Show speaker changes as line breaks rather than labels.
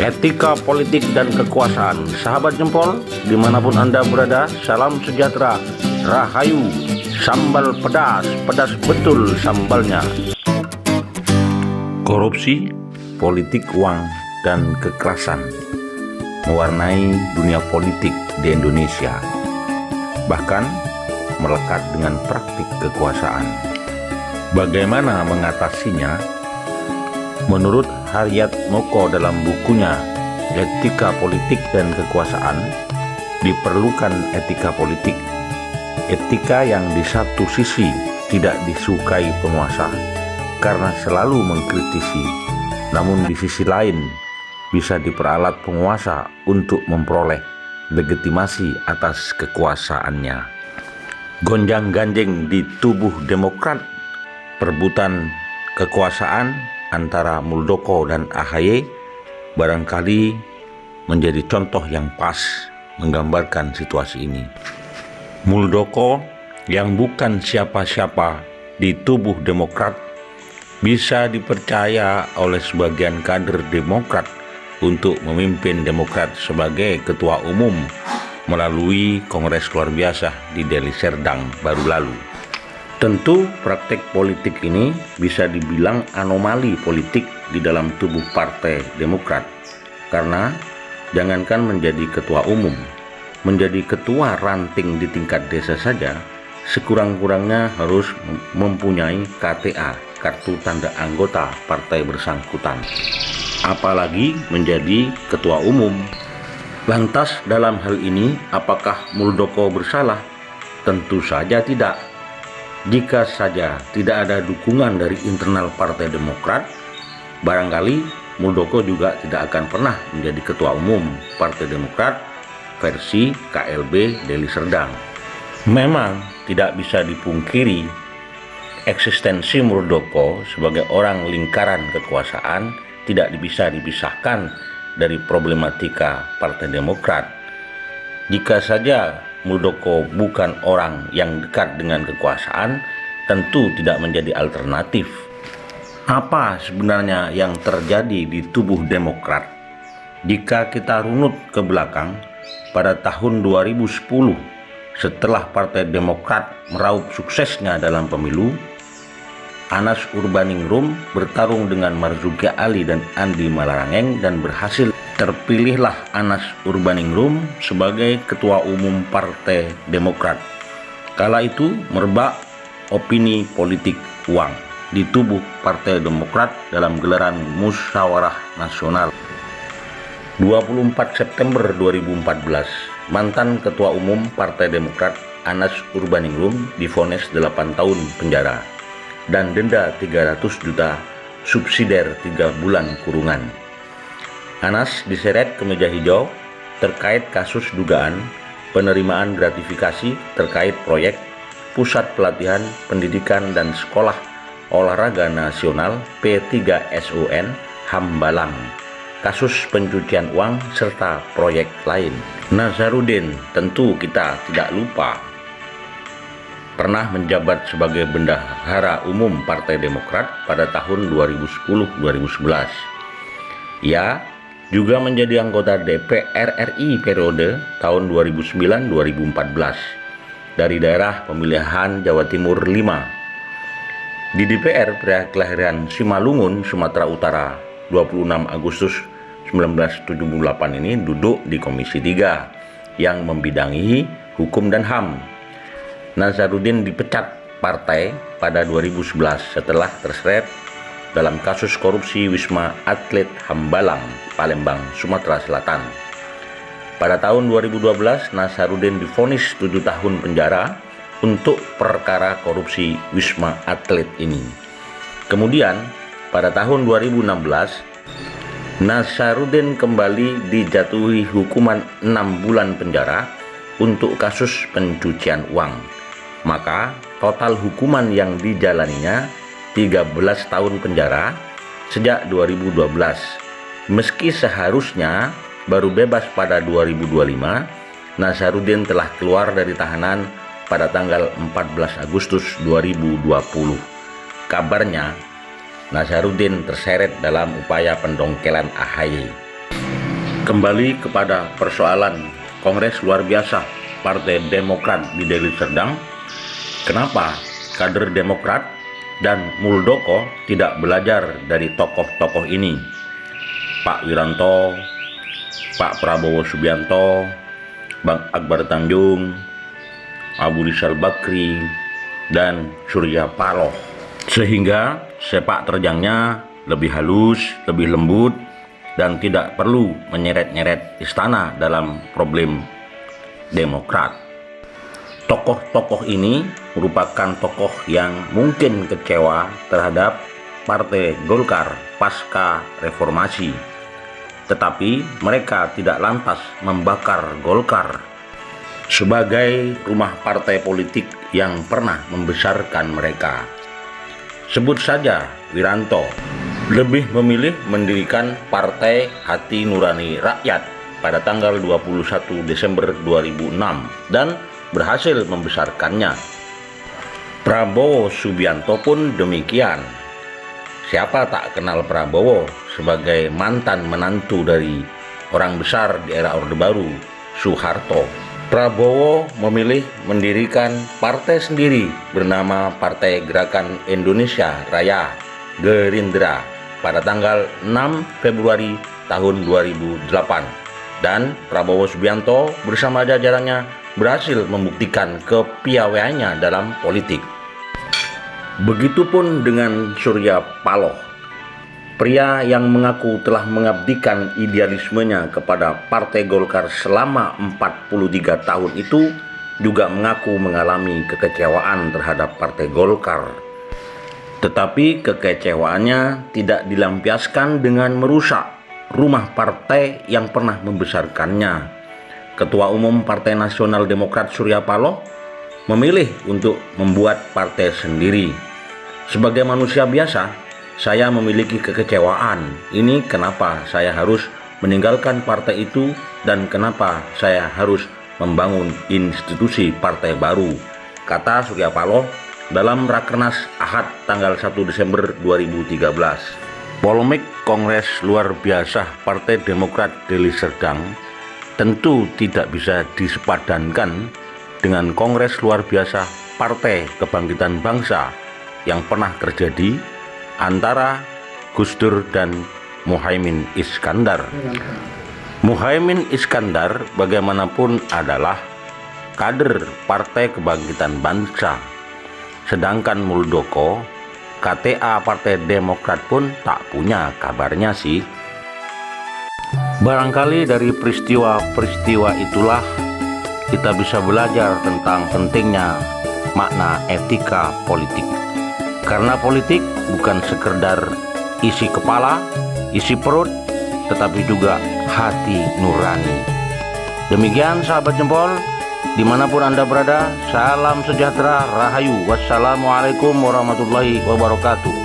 Etika politik dan kekuasaan. Sahabat jempol, dimanapun Anda berada, salam sejahtera, rahayu, sambal pedas, pedas betul sambalnya. Korupsi, politik uang, dan kekerasan mewarnai dunia politik di Indonesia, bahkan melekat dengan praktik kekuasaan. Bagaimana mengatasinya? Menurut Haryat Moko dalam bukunya Etika Politik dan Kekuasaan, diperlukan etika politik. Etika yang di satu sisi tidak disukai penguasa karena selalu mengkritisi, namun di sisi lain bisa diperalat penguasa untuk memperoleh legitimasi atas kekuasaannya. Gonjang-ganjing di tubuh Demokrat, perebutan kekuasaan antara Muldoko dan AHY barangkali menjadi contoh yang pas menggambarkan situasi ini. Muldoko yang bukan siapa-siapa di tubuh Demokrat bisa dipercaya oleh sebagian kader Demokrat untuk memimpin Demokrat sebagai ketua umum melalui Kongres luar biasa di Deli Serdang baru lalu. Tentu praktek politik ini bisa dibilang anomali politik di dalam tubuh Partai Demokrat, karena jangankan menjadi ketua umum, menjadi ketua ranting di tingkat desa saja sekurang-kurangnya harus mempunyai KTA, kartu tanda anggota partai bersangkutan, apalagi menjadi ketua umum. Lantas dalam hal ini apakah Muldoko bersalah? Tentu saja tidak. Jika saja tidak ada dukungan dari internal Partai Demokrat, barangkali Muldoko juga tidak akan pernah menjadi ketua umum Partai Demokrat versi KLB Deli Serdang. Memang tidak bisa dipungkiri eksistensi Muldoko sebagai orang lingkaran kekuasaan tidak bisa dipisahkan dari problematika Partai Demokrat. Jika saja Muldoko bukan orang yang dekat dengan kekuasaan, tentu tidak menjadi alternatif. Apa sebenarnya yang terjadi di tubuh Demokrat? Jika kita runut ke belakang, pada tahun 2010, setelah Partai Demokrat meraup suksesnya dalam pemilu, Anas Urbaningrum bertarung dengan Marzuki Ali dan Andi Malarangeng dan berhasil. Terpilihlah Anas Urbaningrum sebagai ketua umum Partai Demokrat. Kala itu merebak opini politik uang di tubuh Partai Demokrat dalam gelaran Musyawarah Nasional. 24 September 2014, mantan ketua umum Partai Demokrat Anas Urbaningrum divonis 8 tahun penjara dan denda 300 juta subsidiar 3 bulan kurungan. Anas diseret ke meja hijau terkait kasus dugaan penerimaan gratifikasi terkait proyek Pusat Pelatihan Pendidikan dan Sekolah Olahraga Nasional P3SUN Hambalang, kasus pencucian uang serta proyek lain. Nazarudin tentu kita tidak lupa pernah menjabat sebagai bendahara umum Partai Demokrat pada tahun 2010-2011. Ia juga menjadi anggota DPR RI periode tahun 2009-2014 dari daerah pemilihan Jawa Timur 5. Di DPR pria kelahiran Simalungun, Sumatera Utara 26 Agustus 1978 ini duduk di Komisi 3 yang membidangi hukum dan HAM. Nazarudin dipecat partai pada 2011 setelah terseret dalam kasus korupsi Wisma Atlet Hambalang, Palembang, Sumatera Selatan. Pada tahun 2012, Nazarudin divonis 7 tahun penjara untuk perkara korupsi Wisma Atlet ini. Kemudian, pada tahun 2016, Nazarudin kembali dijatuhi hukuman 6 bulan penjara untuk kasus pencucian uang. Maka, total hukuman yang dijalaninya 13 tahun penjara sejak 2012. Meski seharusnya baru bebas pada 2025, Nazarudin telah keluar dari tahanan pada tanggal 14 Agustus 2020. Kabarnya, Nazarudin terseret dalam upaya pendongkelan AHY. Kembali kepada persoalan Kongres Luar Biasa Partai Demokrat di Deli Serdang, kenapa kader Demokrat dan Muldoko tidak belajar dari tokoh-tokoh ini? Pak Wiranto, Pak Prabowo Subianto, Bang Akbar Tanjung, Abu Rizal Bakri, dan Surya Paloh. Sehingga sepak terjangnya lebih halus, lebih lembut, dan tidak perlu menyeret-nyeret istana dalam problem Demokrat. Tokoh-tokoh ini merupakan tokoh yang mungkin kecewa terhadap Partai Golkar pasca reformasi. Tetapi mereka tidak lantas membakar Golkar sebagai rumah partai politik yang pernah membesarkan mereka. Sebut saja Wiranto lebih memilih mendirikan Partai Hati Nurani Rakyat pada tanggal 21 Desember 2006 dan berhasil membesarkannya. Prabowo Subianto pun demikian. Siapa tak kenal Prabowo sebagai mantan menantu dari orang besar di era Orde Baru, Soeharto. Prabowo memilih mendirikan partai sendiri bernama Partai Gerakan Indonesia Raya Gerindra pada tanggal 6 Februari tahun 2008, dan Prabowo Subianto bersama jajarannya berhasil membuktikan kepiawaiannya dalam politik. Begitupun dengan Surya Paloh, pria yang mengaku telah mengabdikan idealismenya kepada Partai Golkar selama 43 tahun itu juga mengaku mengalami kekecewaan terhadap Partai Golkar. Tetapi kekecewaannya tidak dilampiaskan dengan merusak rumah partai yang pernah membesarkannya. Ketua Umum Partai Nasional Demokrat Surya Paloh memilih untuk membuat partai sendiri. Sebagai manusia biasa, saya memiliki kekecewaan. Ini kenapa saya harus meninggalkan partai itu dan kenapa saya harus membangun institusi partai baru, kata Surya Paloh dalam Rakernas Ahad tanggal 1 Desember 2013. Polemik Kongres Luar Biasa Partai Demokrat Deli Serdang tentu tidak bisa disepadankan dengan Kongres Luar Biasa Partai Kebangkitan Bangsa yang pernah terjadi antara Gus Dur dan Muhaimin Iskandar. Muhaimin Iskandar bagaimanapun adalah kader Partai Kebangkitan Bangsa, sedangkan Muldoko KTA Partai Demokrat pun tak punya kabarnya sih. Barangkali dari peristiwa-peristiwa itulah kita bisa belajar tentang pentingnya makna etika politik. Karena politik bukan sekedar isi kepala, isi perut, tetapi juga hati nurani. Demikian sahabat jempol, dimanapun Anda berada, salam sejahtera, rahayu, wassalamualaikum warahmatullahi wabarakatuh.